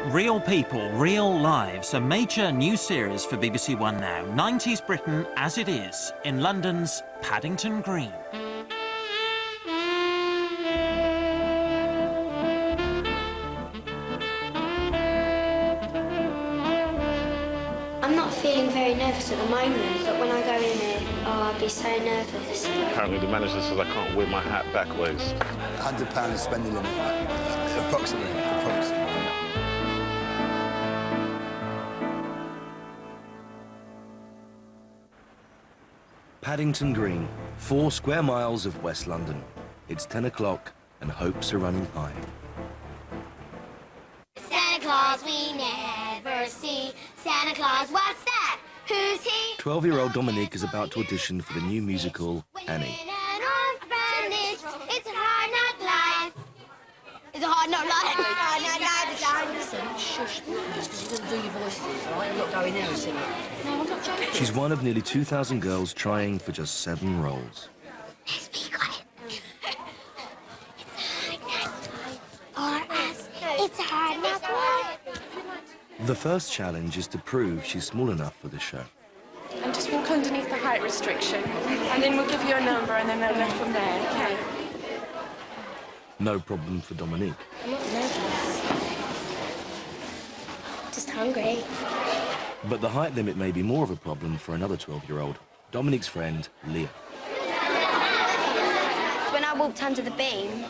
Real people, real lives, a major new series for BBC One now. 90s Britain as it is in London's Paddington Green. I'm not feeling very nervous at the moment, but when I go in there, I'll be so nervous. Apparently the manager says I can't wear my hat backwards. £100 spending limit, approximately. Paddington Green, 4 square miles of West London. It's 10 o'clock and hopes are running high. Santa Claus we never see. Santa Claus, what's that? Who's he? 12-year-old Dominique is about to audition for the new musical, Annie. It's a hard knock life. It's a hard knock life. Hard knock life. Shush, you're going to do your voices, all right? I'm not going there and singing. No, I'm not joking. She's one of nearly 2,000 girls trying for just 7 roles. Let's be quiet. It's a hard knock life. The first challenge is to prove she's small enough for the show. And just walk underneath the height restriction. And then we'll give you a number and then they'll go from there, okay? No problem for Dominique. I'm not nervous. Just hungry. But the height limit may be more of a problem for another 12-year-old, Dominique's friend, Leah. When I walked under the beam,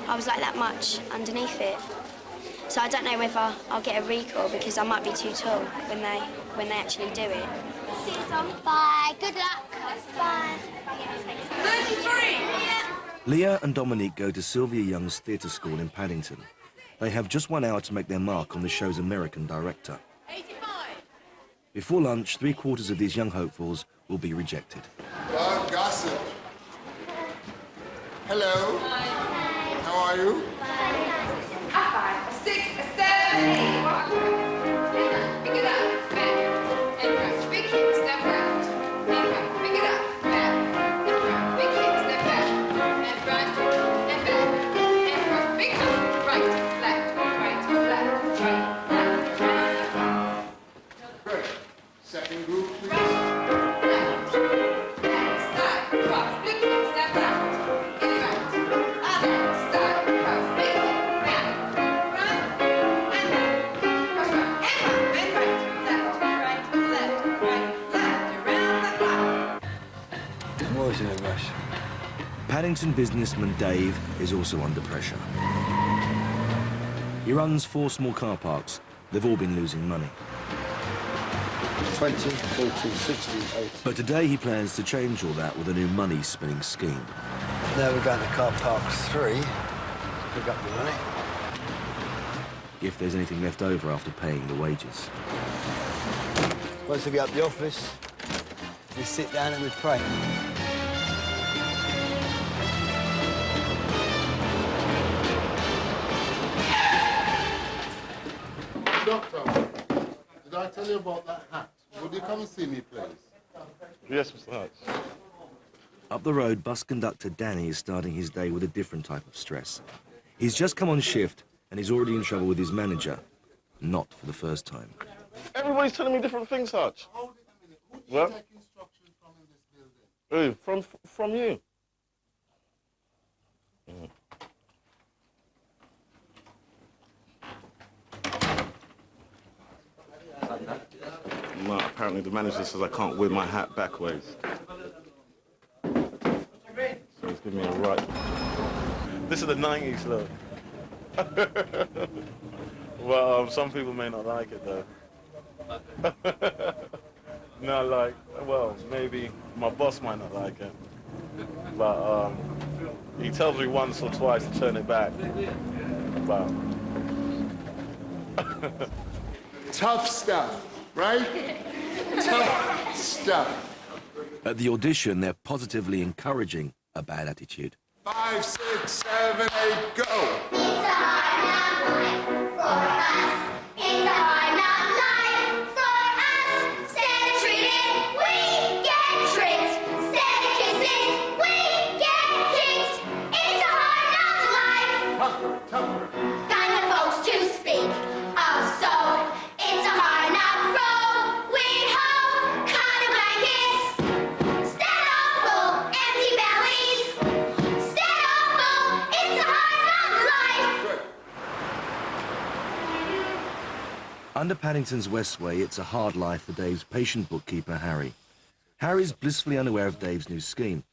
I was like that much underneath it. So I don't know whether I'll get a recall because I might be too tall when they actually do it. Bye. Good luck. Bye. 33! Leah and Dominique go to Sylvia Young's theatre school in Paddington. They have just 1 hour to make their mark on the show's American director. 85! Before lunch, 3/4 of these young hopefuls will be rejected. Well, gossip. Hello. How are you? 5, 6, 7, 8, 1. Pick it up, back, and right. Big kick, step left, and right. Pick it up, back, and right. Big kick, step back, and right, and back, and right. Big up, right, left, right, left, right, left. Great. Second group, please. Left, back, side, cross, big kick, step left, and right. Other side, cross, big kick, back, front, and back. Cross right, and right, left, right, left, around the clock. I'm always in a rush. Paddington businessman Dave is also under pressure. He runs 4 small car parks. They've all been losing money. 20, 40, 60, 80. But today he plans to change all that with a new money-spinning scheme. Now we're going to car park 3. Pick up the money. If there's anything left over after paying the wages. Once we get up the office, we sit down and we pray. Doctor, did I tell you about that hat? Would you come and see me, please? Yes, Mr. Hutch. Up the road, bus conductor Danny is starting his day with a different type of stress. He's just come on shift and he's already in trouble with his manager. Not for the first time. Everybody's telling me different things, Hutch. Hold it a minute. Who do you What? take instructions from in this building? Who? From you. No, apparently the manager says I can't wear my hat backwards. So he's giving me a right. This is the 90s, look. Well, some people may not like it, though. No, like, well, maybe my boss might not like it. But he tells me once or twice to turn it back. But Tough stuff, right? Tough stuff. At the audition, they're positively encouraging a bad attitude. 5, 6, 7, 8, go. It's a hard knock life for us. It's a hard knock life for us. Instead of treating, we get tricked. Instead of kissing, we get kicked. It's a hard knock life. Tougher, tougher. Kind of folks to speak of Under Paddington's Westway, it's a hard life for Dave's patient bookkeeper, Harry. Harry's blissfully unaware of Dave's new scheme.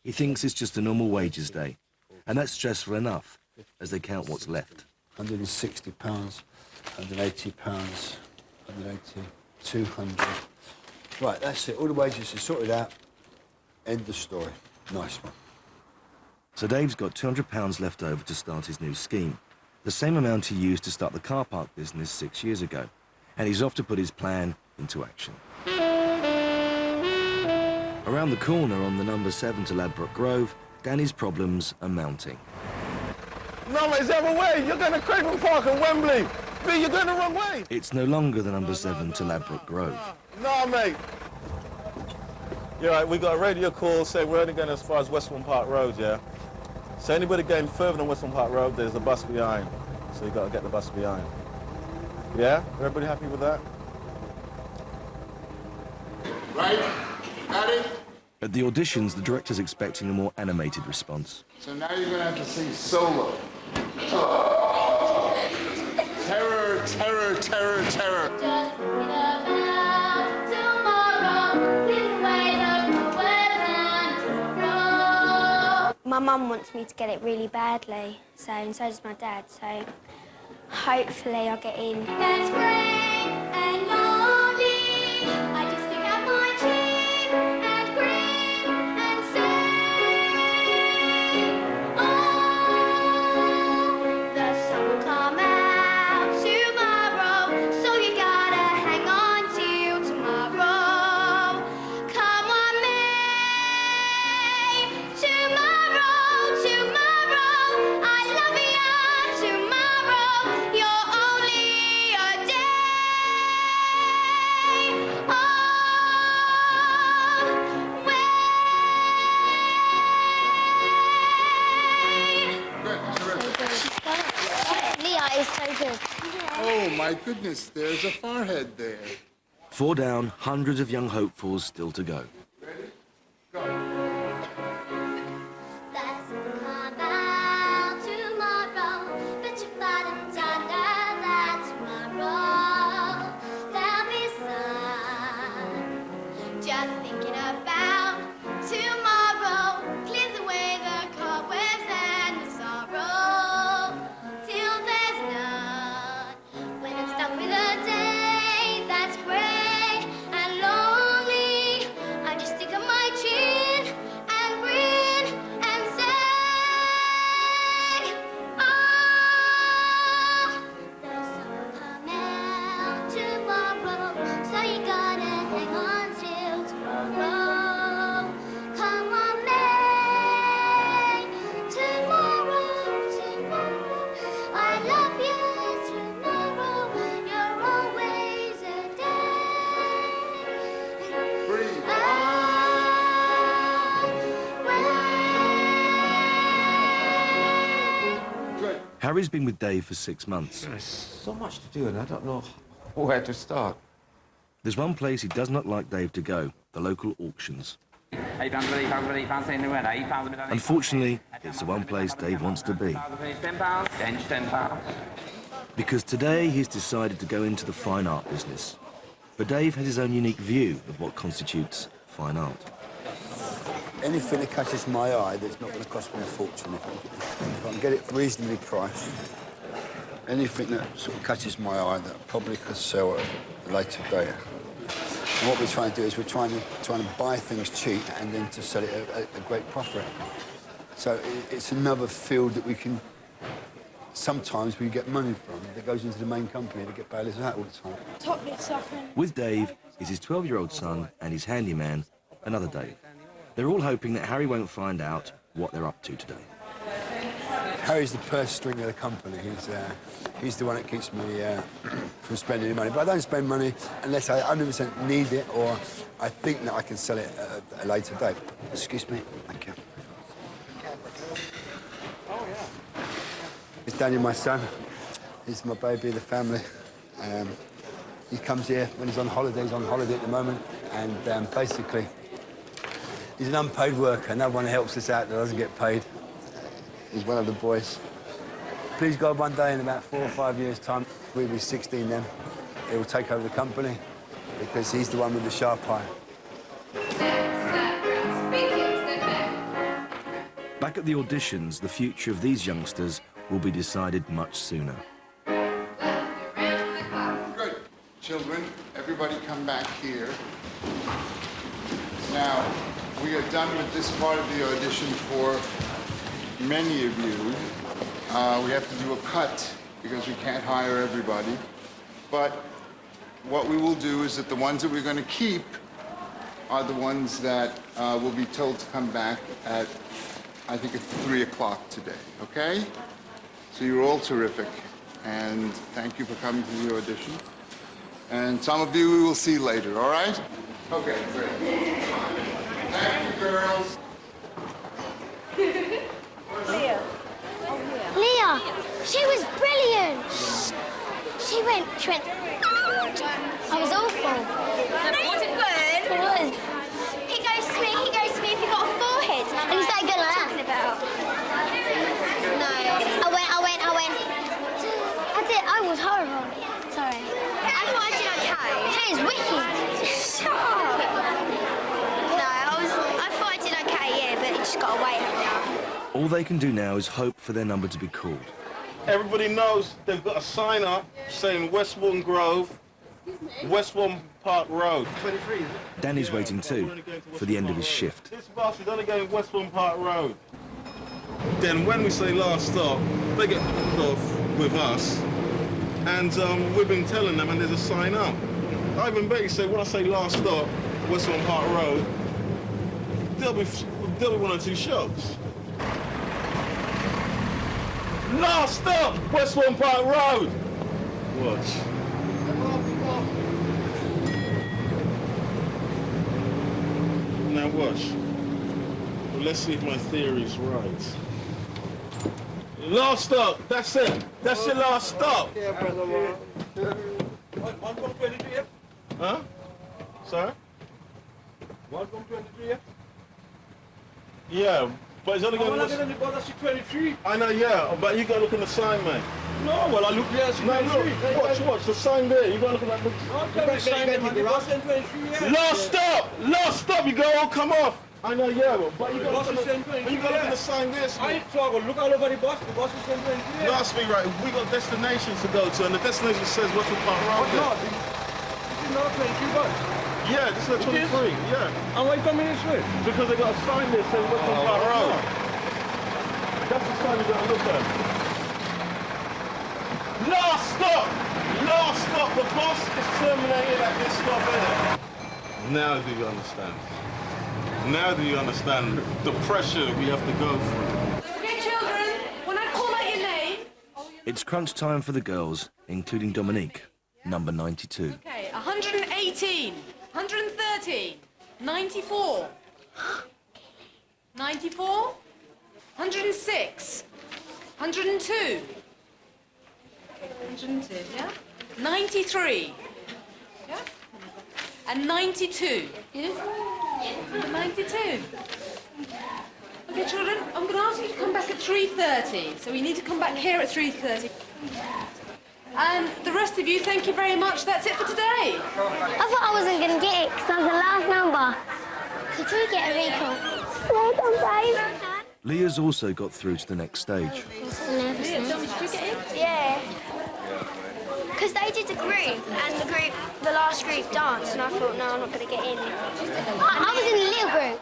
He thinks it's just a normal wages day, and that's stressful enough as they count what's left. £160, £180, 180, 200. Right, that's it. All the wages are sorted out. End of story. Nice one. So Dave's got £200 left over to start his new scheme, the same amount he used to start the car park business 6 years ago, and he's off to put his plan into action. Around the corner on the number 7 to Ladbroke Grove, Danny's problems are mounting. No, mate, it's the other way. You're going to Craven Park and Wembley. B, you're going the wrong way. It's no longer the number 7 to Ladbroke Grove. No, mate. You're right, we got a radio call saying we're only going as far as Westbourne Park Road, yeah? So anybody going further than Westbourne Park Road, there's a bus behind. So you got to get the bus behind. Yeah? Everybody happy with that? Right? Got it? At the auditions, the director's expecting a more animated response. So now you're going to have to sing solo. Terror, terror, terror, terror. Just thinking about tomorrow. Please wait up for tomorrow. My mum wants me to get it really badly, and so does my dad, so hopefully I'll get in. That's great and lonely. I just stick out my chin and grin and say, oh, the sun will come out tomorrow, so you gotta hang on till tomorrow. Come on, May, tomorrow, tomorrow, I love you tomorrow, you're only a day away. Leah is so good. Oh, my goodness, there's a forehead there. 4 down, hundreds of young hopefuls still to go. That's come out tomorrow, but your bottom dollar that tomorrow there'll be sun. Just thinking about tomorrow clears away the cobwebs and the sorrow till there's none. When I'm stuck with a day that's grey and lonely, I just stick on my chin and grin and say, oh, the sun will come out tomorrow, so you gotta hang on till tomorrow. Come on, May, tomorrow, tomorrow, I love you tomorrow, you're always a day Breathe. away. Good. Harry's been with Dave for 6 months. There's so much to do, and I don't know where to start. There's one place he does not like Dave to go, the local auctions. Unfortunately, it's the one place Dave wants to be. Because today he's decided to go into the fine art business. But Dave has his own unique view of what constitutes fine art. Anything that catches my eye that's not going to cost me a fortune, if I can get it reasonably priced, anything that sort of catches my eye that I probably could sell at a later date. And what we're trying to do is we're trying to buy things cheap and then to sell it at a great profit. So it's another field that we can, sometimes we get money from that goes into the main company to get bailiffs out all the time. Top bits up and With Dave is his 12-year-old son and his handyman, another Dave. They're all hoping that Harry won't find out what they're up to today. Harry's the purse string of the company. He's the one that keeps me from spending any money. But I don't spend money unless I 100% need it or I think that I can sell it at a later date. Excuse me. Thank you. It's Daniel, my son. He's my baby of the family. He comes here when he's on holiday. He's on holiday at the moment. And basically, he's an unpaid worker. No one helps us out that doesn't get paid. He's one of the boys. Please God, one day in about 4 or 5 years' time, we'll be 16 then. he'll take over the company because he's the one with the sharp eye. Back at the auditions, the future of these youngsters will be decided much sooner. Good. Children, everybody come back here. Now, we are done with this part of the audition for many of you. We have to do a cut because we can't hire everybody. But what we will do is that the ones that we're going to keep are the ones that will be told to come back at, I think, at 3 o'clock today, okay? So you're all terrific, and thank you for coming to the audition. And some of you we will see later, all right? Okay, great. Thank you, girls. Leah, she was brilliant. She went, I was awful. No, you wasn't good. It was. He goes to me, if you've got a forehead. And he started going like that. About? No. I did, I was horrible. Sorry. I thought I did okay. Hey, it's wicked. Shut up. No, I thought I did okay, yeah, but it just got away from me. All they can do now is hope for their number to be called. Everybody knows they've got a sign up saying Westbourne Grove, Westbourne Park Road. 23, is it? Danny's waiting too, for the end of his shift. This bus is only going Westbourne Park Road. Then when we say last stop, they get off with us, and we've been telling them, and there's a sign up. I even bet you say, when I say last stop, Westbourne Park Road, there'll be 1 or 2 shows. Last stop, Westbourne Park Road. Watch. Now watch. Well, let's see if my theory's right. Last stop, that's it. That's your last stop. Huh? Sorry? 123? Yeah, but it's only going to... 23. I know, yeah, but you got to look in the sign, man. No, well, I look there. No, look, watch, the sign there. You got to look at that. Last stop, you go, oh, come off. I know, yeah, but you got to look at the sign there. I look all over the bus is saying 23. You ask me, right, we got destinations to go to, and the destination says Westwood Park Road. No, this is not 23 bus. Yeah, this is a 23, yeah. And why coming this way? Because they got a sign there saying Westwood Park Road. That's the sign you got to look at. Last stop! Last stop! The bus is terminated at this stop, innit? Now do you understand? Now do you understand the pressure we have to go through? Okay, children, when I call out your name... It's crunch time for the girls, including Dominique, number 92. Okay, 118, 113, 94, 94, 106, 102, 102, yeah? 93, yeah? And 92. Yeah? 92. Okay, children, I'm going to ask you to come back at 3:30. So we need to come back here at 3:30. And the rest of you, thank you very much. That's it for today. I thought I wasn't going to get it because I was the last number. Could we get a recall? Well done, babe. Leah's also got through to the next stage. Leah, tell me, did you get in? Yeah. Because they did the group, and the last group danced, and I thought, no, I'm not going to get in. I was in a little group.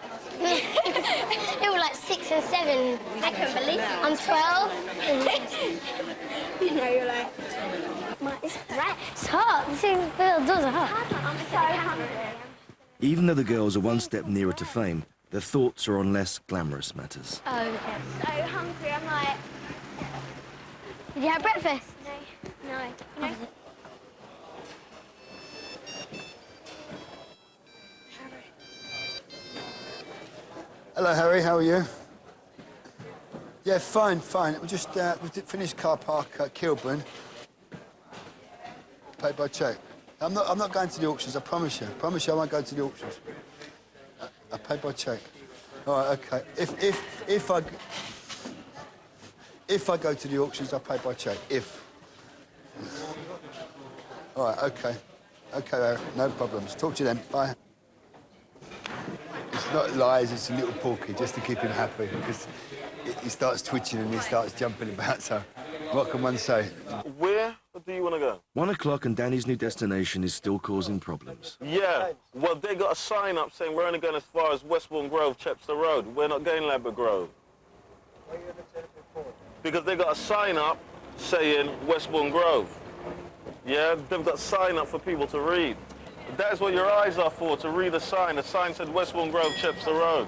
They were like 6 and 7. I couldn't believe it. I'm 12. You know, you're like, it's great. It's hot. The doors are hot. I'm so hungry. Even though the girls are one step nearer to fame, their thoughts are on less glamorous matters. Oh, I'm so hungry. I'm like... Did you have breakfast? No. No. Hello, Harry. How are you? Yeah, fine. We just finished car park at Kilburn. Paid by cheque. I'm not going to the auctions. I promise you. I won't go to the auctions. I paid by cheque. All right. Okay. If I go to the auctions, I pay by cheque. If. All right, OK. OK, Eric, no problems. Talk to you then. Bye. It's not lies, it's a little porky, just to keep him happy, because he starts twitching and he starts jumping about, so what can one say? Where do you want to go? 1 o'clock and Danny's new destination is still causing problems. Yeah, well, they got a sign up saying we're only going as far as Westbourne Grove, Chepstow Road. We're not going Ladbroke Grove. Because they got a sign up saying Westbourne Grove. Yeah, they've got a sign up for people to read. That is what your eyes are for, to read a sign. The sign said Westbourne Grove, Chepstow Road.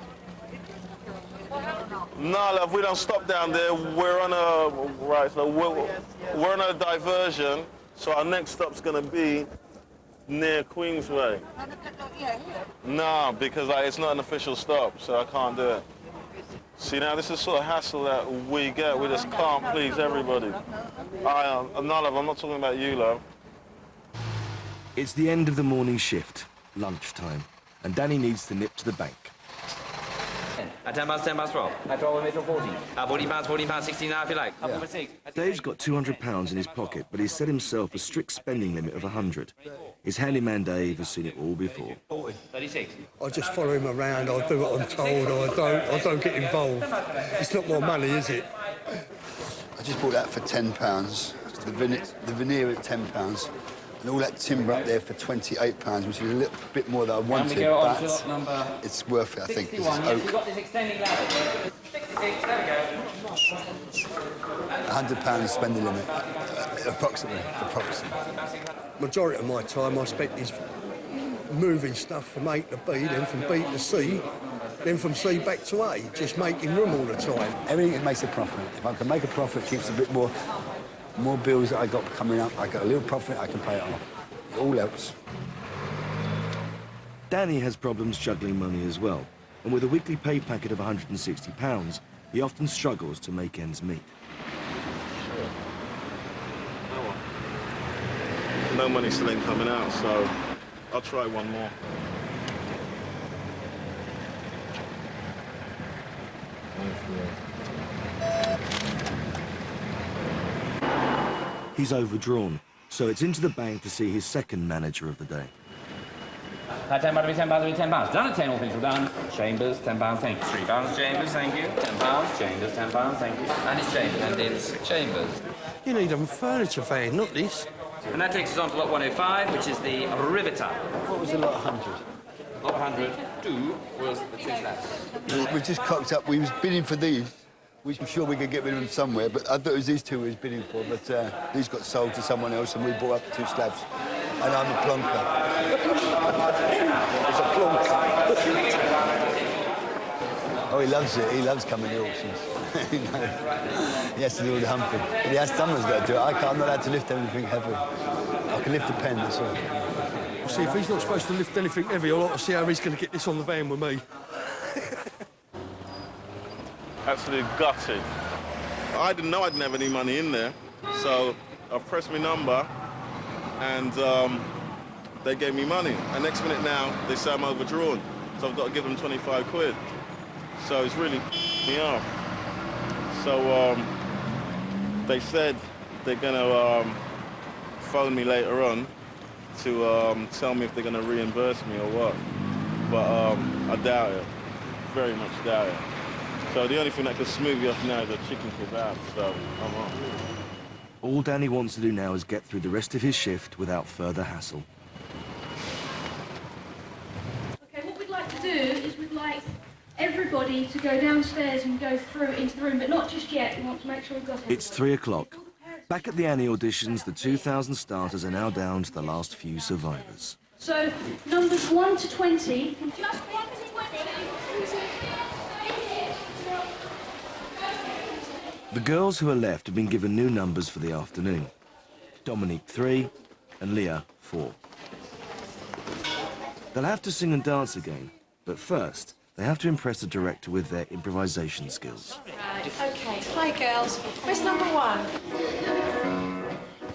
No, love, we don't stop down there. We're on a, right, so we're on a diversion, so our next stop's going to be near Queensway. No, because it's not an official stop, so I can't do it. See, now this is sort of hassle that we get. We just can't please everybody. I'm not talking about you, love. It's the end of the morning shift, lunchtime, and Danny needs to nip to the bank. At 10 past 12. At 12 and 14. £14, 16 now if you like. Up over 6. Dave's got £200 in his pocket, but he's set himself a strict spending limit of 100. His handyman Dave has seen it all before. 36. I just follow him around, I do what I'm told, I don't get involved. It's not more money, is it? I just bought that for £10, the veneer at £10, and all that timber up there for £28, which is a little bit more than I wanted, but it's worth it, I think, because it's oak. We've got this extending ladder. 66, there we go. £100 spending limit, approximately. Majority of my time I spent is moving stuff from A to B, then from B to C, then from C back to A, just making room all the time. Everything that makes a profit. If I can make a profit, it keeps a bit more bills that I got coming up. I got a little profit, I can pay it off. It all helps. Danny has problems juggling money as well, and with a weekly pay packet of £160, he often struggles to make ends meet. No money still ain't coming out, so I'll try one more. He's overdrawn, so it's into the bank to see his second manager of the day. At 10 £10, £10. Done at 10, all things were done. Chambers, £10, thank you. £3, Chambers, thank you. £10, Chambers, £10, thank you. And it's Chambers. And it's Chambers. You need a furniture van, not this. And that takes us on to lot 105, which is the Riveter. What was the lot 100? Lot 102 was the 2 slabs. We just cocked up. We was bidding for these, which I'm sure we could get rid of them somewhere, but I thought it was these two we was bidding for, but these got sold to someone else and we bought up 2 slabs. And I'm a plonker. It's a plonker. Oh, he loves it. He loves coming to auctions. He has to do all the humping. But he has someone's got to do it. I'm not allowed to lift anything heavy. I can lift a pen, that's all. Well, see, if he's not supposed to lift anything heavy, I'll like to see how he's going to get this on the van with me. Absolutely gutted. I didn't know I didn't have any money in there, so I pressed my number and they gave me money. And next minute now, they say I'm overdrawn, so I've got to give them 25 quid. So it's really me off. So they said they're gonna phone me later on to tell me if they're gonna reimburse me or what. But I doubt it, very much doubt it. So the only thing that could smooth you off now is a chicken kebab, so I'm on. All Danny wants to do now is get through the rest of his shift without further hassle. Okay, what we'd like to do is we'd like everybody to go downstairs and go through into the room, but not just yet. We want to make sure we've got everybody. It's 3 o'clock. Back at the Annie auditions, the 2,000 starters are now down to the last few survivors. So, numbers 1 to 20. Just 1 to 20. The girls who are left have been given new numbers for the afternoon. Dominique 3 and Leah 4. They'll have to sing and dance again, but first they have to impress the director with their improvisation skills. Okay, hi girls. Where's number 1?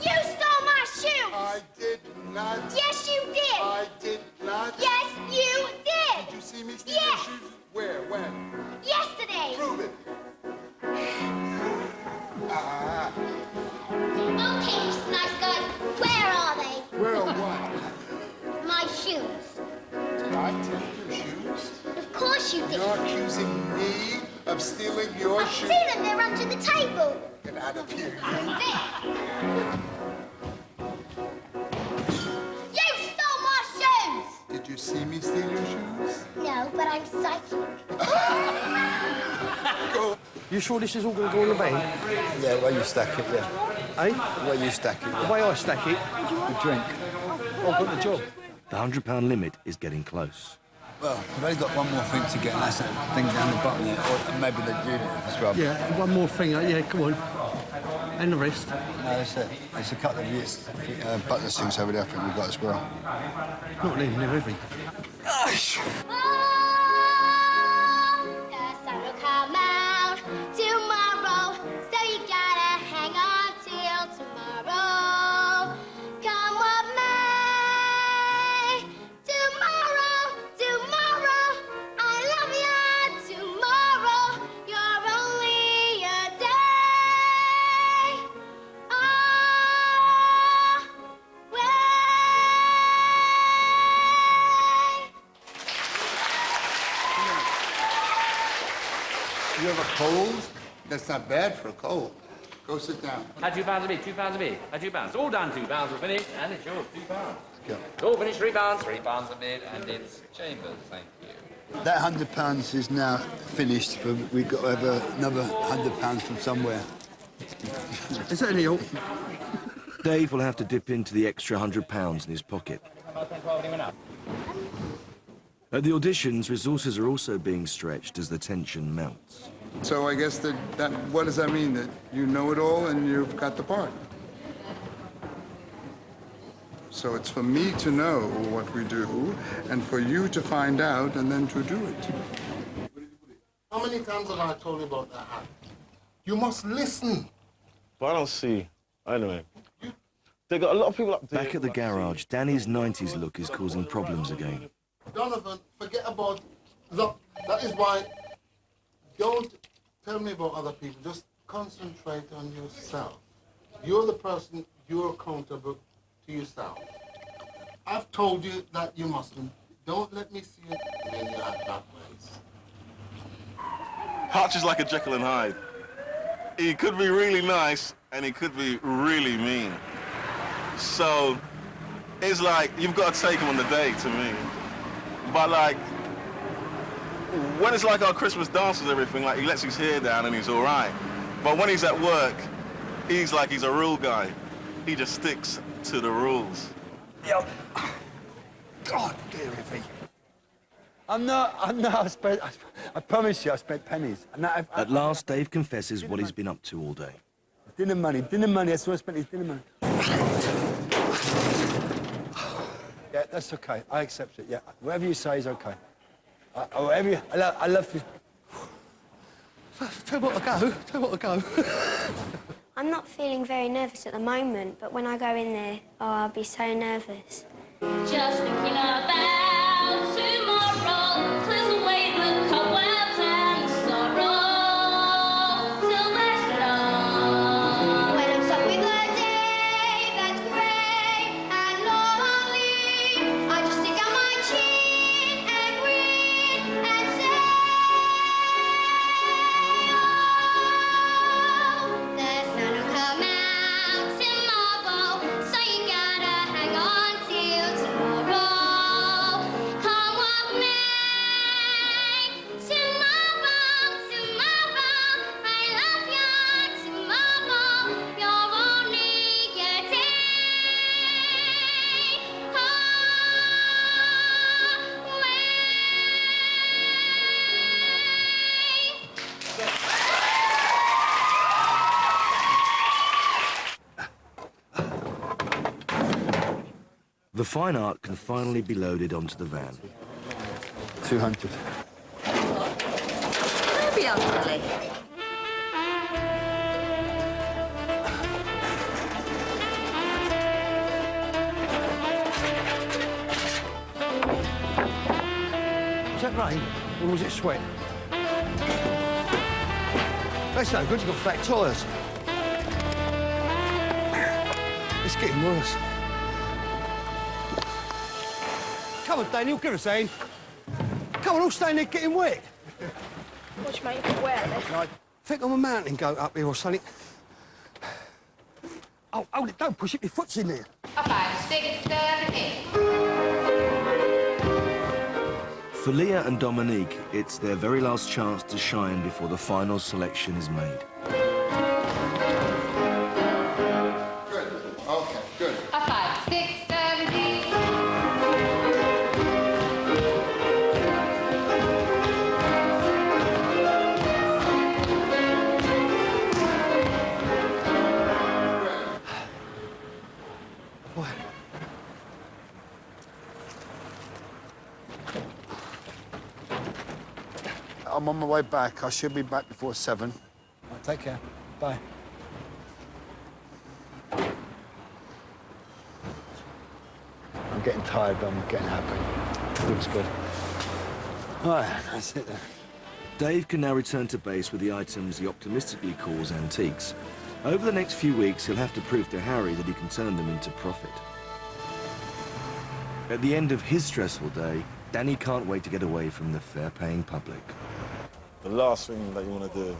You stole my shoes! I did not. Yes, you did! I did not. Yes, you did! Did you see me steal Yes! your shoes? Where? When? Yesterday! Prove it. Okay, Mr. Nice Guy, where are they? Where You're accusing me of stealing your I shoes? can see them, they're under the table. Get out of here. You stole my shoes! Did you see me steal your shoes? No, but I'm psychic. Go. You sure this is all going to go in the van? Yeah, the way you stack it, yeah. Eh? The way you stack it, The yeah. way I stack it, You drink. I've got the job. The £100 limit is getting close. Well, we've only got one more thing to get, and that's that thing down the bottom there, or maybe the unit as well. Yeah, one more thing. Yeah, come on. And the rest. No, that's it. There's a couple of years, butler things over there I think we've got as well. Not them, they're heavy. The sun will come out tomorrow, so you gotta hang on till tomorrow. Come what may. Tomorrow, tomorrow, I love you. Tomorrow, you're only a day You have a cold? That's not bad for a cold. Go sit down. £2 a bid, £2 a bid, £2. All done, £2 will finish, and it's yours, £2. Yeah. It's all finished, £3 a bid, and it's Chambers, thank you. That £100 is now finished, but we've got to have another £100 from somewhere. Is that any help? Dave will have to dip into the extra £100 in his pocket. At the auditions, resources are also being stretched as the tension mounts. So I guess that what does that mean? That you know it all and you've got the part? So it's for me to know what we do and for you to find out and then to do it. How many times have I told you about that hat? You must listen. But I don't see. Anyway. They got a lot of people up there. Back at the garage, Danny's 90s look is causing problems again. Donovan, forget about... Look, that is why... Don't tell me about other people. Just concentrate on yourself. You're the person, you're accountable to yourself. I've told you that you mustn't. Don't let me see it when you act that ways. Hutch is like a Jekyll and Hyde. He could be really nice and he could be really mean. So it's like you've got to take him on the day to me. But like when it's like our Christmas dances and everything, like he lets his hair down and he's all right. But when he's at work, he's like he's a rule guy. He just sticks to the rules. Yep. God, dear Riffy. I promise you, I spent pennies. At last, Dave confesses what he's been up to all day. Dinner money, that's what I spent his dinner money. Yeah, that's okay, I accept it, yeah. Whatever you say is okay. I love you. Tell you what to go. I'm not feeling very nervous at the moment, but when I go in there, I'll be so nervous. Just thinking about tomorrow clears away the cobwebs and sorrow till there's none. When I'm stuck with a day that's grey and lonely, I just stick out my chin and grin and say, oh, the sun will come out tomorrow, so you gotta hang on till tomorrow. Come what may. Tomorrow, tomorrow, I love you. Tomorrow, you're only a day The fine art can finally be loaded onto the van. 200. Don't be unsilly. Was that rain or was it sweat? That's no good, you've got flat tyres. It's getting worse. Come on, Daniel, give us a hand. Come on, all staying there getting wet. Which make you wear it. Like, think I'm a mountain goat up here or something. Oh, hold it, don't push it, your foot's in there. A 5, 6, 7, 8. For Leah and Dominique, it's their very last chance to shine before the final selection is made. Good. Okay, good. A 5, 6, 7, 8. I'm on my way back. I should be back before 7. Take care. Bye. I'm getting tired, but I'm getting happy. Looks good. All right, that's it then. Dave can now return to base with the items he optimistically calls antiques. Over the next few weeks, he'll have to prove to Harry that he can turn them into profit. At the end of his stressful day, Danny can't wait to get away from the fair-paying public. The last thing that you want to do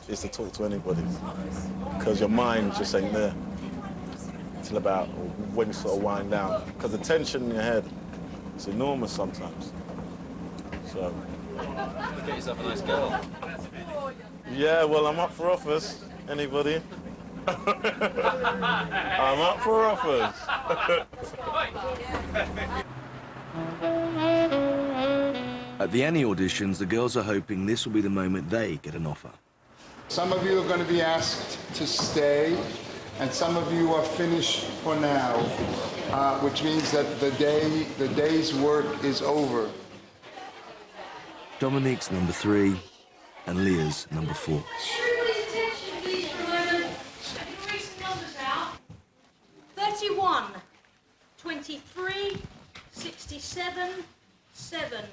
is to talk to anybody, because your mind just ain't there until about when you sort of wind down. Because the tension in your head is enormous sometimes. So. Get yourself a nice girl. Yeah, well, I'm up for offers. Anybody? I'm up for offers. At the Annie auditions, the girls are hoping this will be the moment they get an offer. Some of you are going to be asked to stay, and some of you are finished for now, which means that the day's work is over. Dominique's number 3 and Leah's number 4. 31, 23, 67, 7,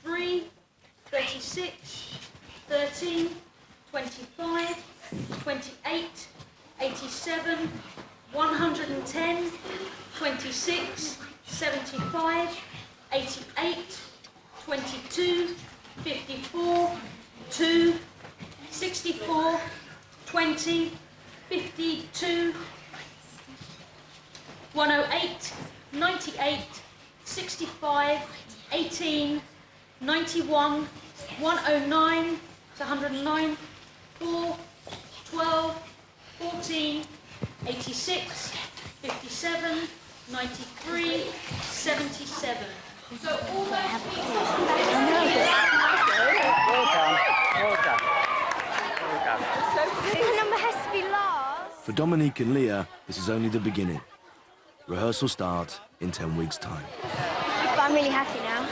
3, 36, 13, 25, 28, 87, 110, 26, 75, 88, 22, 54, 2, 64, 20, 52, 108, 98, 65, 18, 91, 109 to 109, 4, 12, 14, 86, 57, 93, 77. So all those people... The number has to be last. For Dominique and Leah, this is only the beginning. Rehearsal start in 10 weeks' time. But I'm really happy now.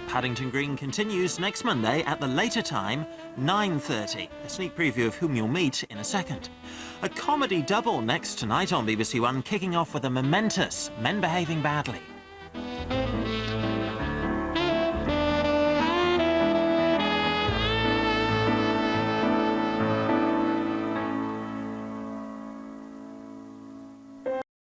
Paddington Green continues next Monday at the later time, 9:30. A sneak preview of whom you'll meet in a second. A comedy double next tonight on BBC One, kicking off with a momentous Men Behaving Badly.